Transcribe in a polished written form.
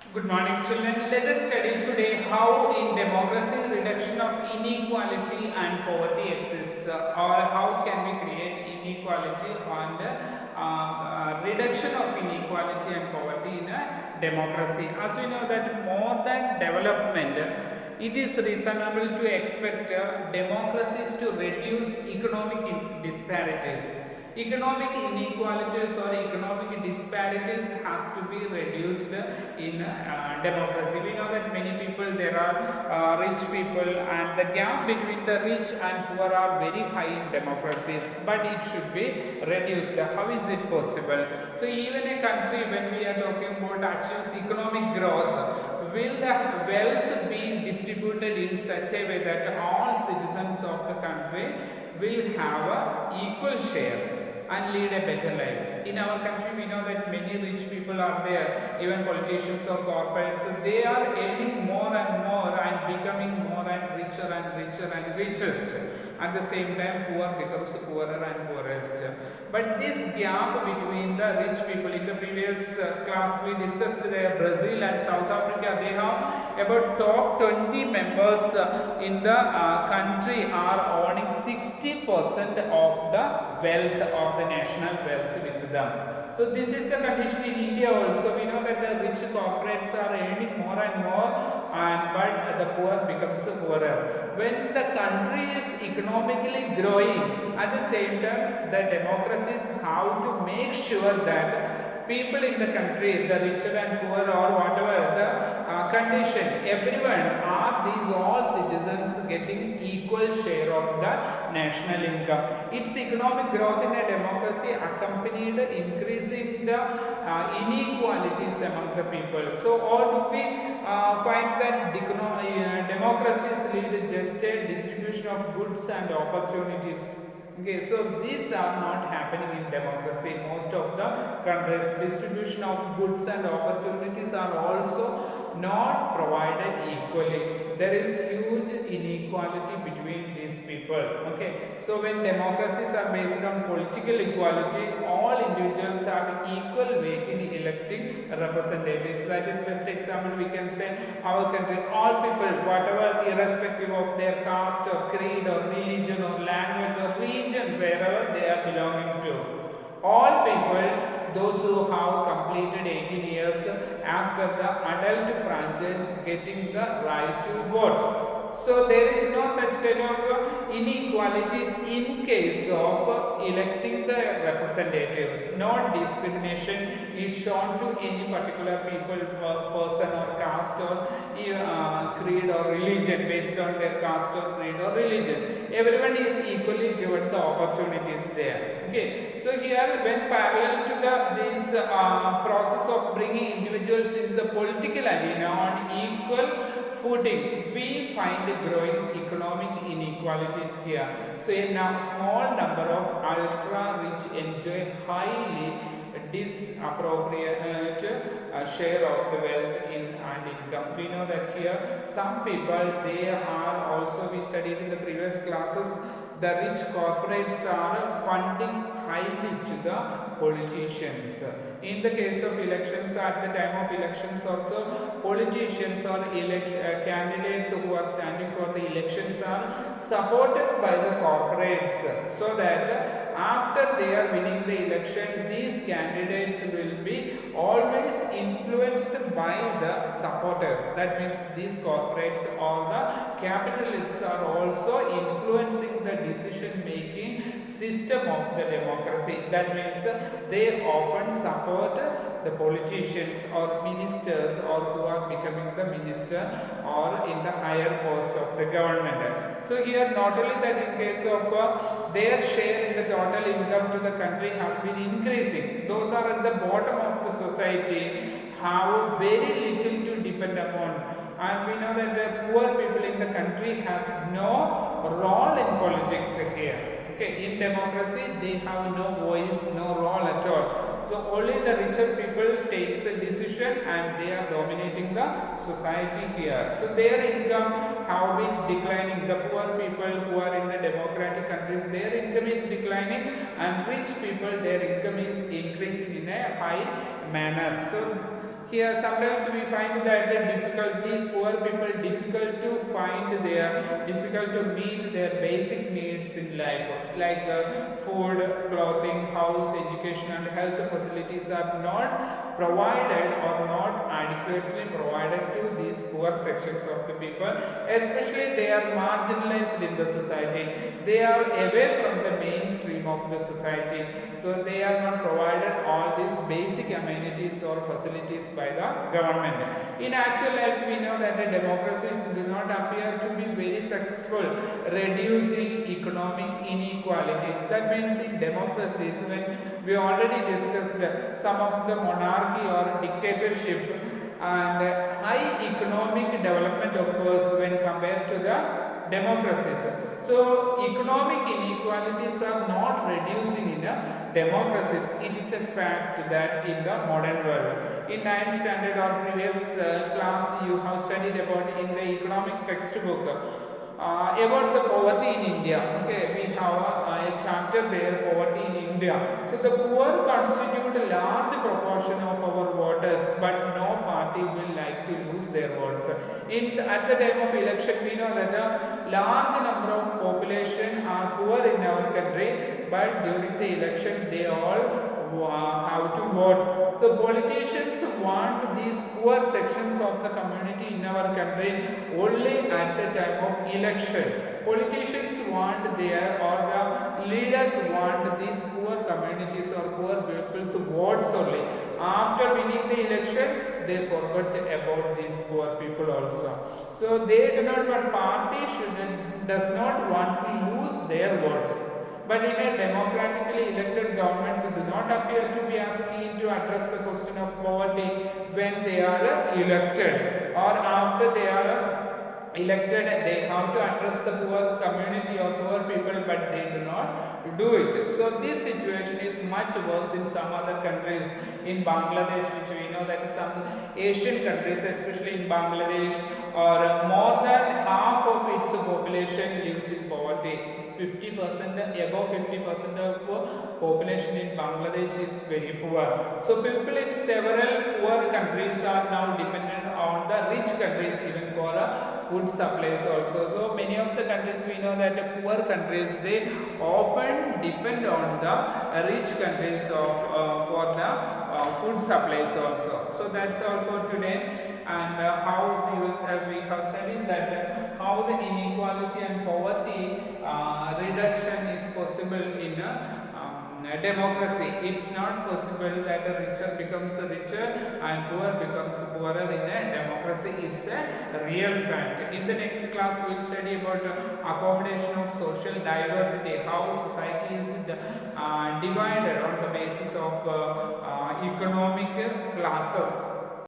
Good morning, children. Let us study today how in democracy reduction of inequality and poverty exists, or how can we create inequality and reduction of inequality and poverty in a democracy. As we know that more than development, it is reasonable to expect democracies to reduce economic disparities. Economic inequalities or economic disparities has to be reduced in democracy. We know that many people, there are rich people, and the gap between the rich and poor are very high in democracies, but it should be reduced. How is it possible? So even a country, when we are talking about achieves economic growth, will the wealth be distributed in such a way that all citizens of the country will have a equal share and lead a better life. In our country, we know that many rich people are there, even politicians or corporates, they are earning more and more and becoming more and richer and richer and richest. At the same time, poor becomes poorer and poorest. But this gap between the rich people, in the previous class we discussed Brazil and South Africa, they have about top 20 members in the country are owning 60% of the wealth of the national wealth with them. So this is the condition in India also. We know that the rich corporates are earning more and more, but the poor becomes poorer. When the country is economically growing, at the same time the democracies have to make sure that people in the country, the richer and poor or whatever the condition, everyone are these all citizens getting equal share of the national income. Its economic growth in a democracy accompanied increasing the inequalities among the people. So, or do we find that democracies lead just a distribution of goods and opportunities? Okay, so these are not happening in democracy. Most of the countries, distribution of goods and opportunities are also not provided equally. There is huge inequality between these people. Okay, so when democracies are based on political equality, all individuals have equal weight in electing representatives. That is best example we can say our country. All people, whatever, irrespective of their caste or creed or religion or language or region, wherever they are belonging to, all people, those who have completed 18 years as per the adult franchise, getting the right to vote. So there is no such kind of inequalities in case of electing the representatives. No discrimination is shown to any particular people, person or caste or creed or religion based on their caste or creed or religion. Everyone is equally given the opportunities there. Okay, so here when parallel to this process of bringing individuals into the political arena on equal footing, we find growing economic inequalities here. So a small number of ultra rich enjoy highly disappropriate share of the wealth and income. We know that here some people, they are also, we studied in the previous classes, the rich corporates are funding highly to the politicians. In the case of elections, at the time of elections also, politicians or candidates who are standing for the elections are supported by the corporates, so that after they are winning the election, these candidates will be always influenced by the supporters. That means these corporates or the capitalists are also influencing the decision making system of the democracy. That means they often support the politicians or ministers or who are becoming the minister or in the higher posts of the government. So here not only that, in case of their share in the total income to the country has been increasing, those are at the bottom of the society have very little to depend upon. And we know that the poor people in the country has no role in politics here. Okay, in democracy they have no voice, no role at all. So only the richer people takes a decision and they are dominating the society here. So their income have been declining. The poor people who are in the democratic countries, their income is declining, and rich people, their income is increasing in a high manner. So Here sometimes we find that these poor people difficult to find their, difficult to meet their basic needs in life, like food, clothing, house, education and health facilities are not provided or not adequately provided to these poor sections of the people. Especially they are marginalized in the society. They are away from the mainstream of the society. So they are not provided all these basic amenities or facilities by the government. In actual life, we know that the democracies do not appear to be very successful reducing economic inequalities. That means in democracies, when we already discussed some of the monarchy or dictatorship and high economic development occurs when compared to the democracies. So economic inequalities are not reducing in democracies. It is a fact that in the modern world. In 9th standard or previous class you have studied about in the economic textbook about the poverty in India. Okay, we have a chapter there, poverty in India. So the poor constitute a large proportion of our voters, but no party will like to lose their votes. At the time of election, we know that a large number of population are poor in our country, but during the election they all have to vote. So politicians want these poor sections of the community in our country only at the time of election. Politicians want their, or the leaders want these poor communities or poor people's votes only. After winning the election, they forgot about these poor people also. So they do not want, party does not want to lose their votes. But in a democratically elected governments do not appear to be as keen to address the question of poverty when they are elected, or after they are elected they have to address the poor community or poor people, but they do not do it. So this situation is much worse in some other countries. In Bangladesh, which we know that some Asian countries, especially in Bangladesh, or more than half of its population lives in poverty. 50%, above 50% of population in Bangladesh is very poor. So people in several poor countries are now dependent on the rich countries even for food supplies also. So many of the countries, we know that the poor countries, they often depend on the rich countries for the food supplies also. So that's all for today. And how we have studied that how the inequality and poverty reduction is possible in a democracy. It's not possible that a richer becomes richer and poor becomes poorer in a democracy. It's a real fact. In the next class, we will study about accommodation of social diversity, how society is divided on the basis of economic classes.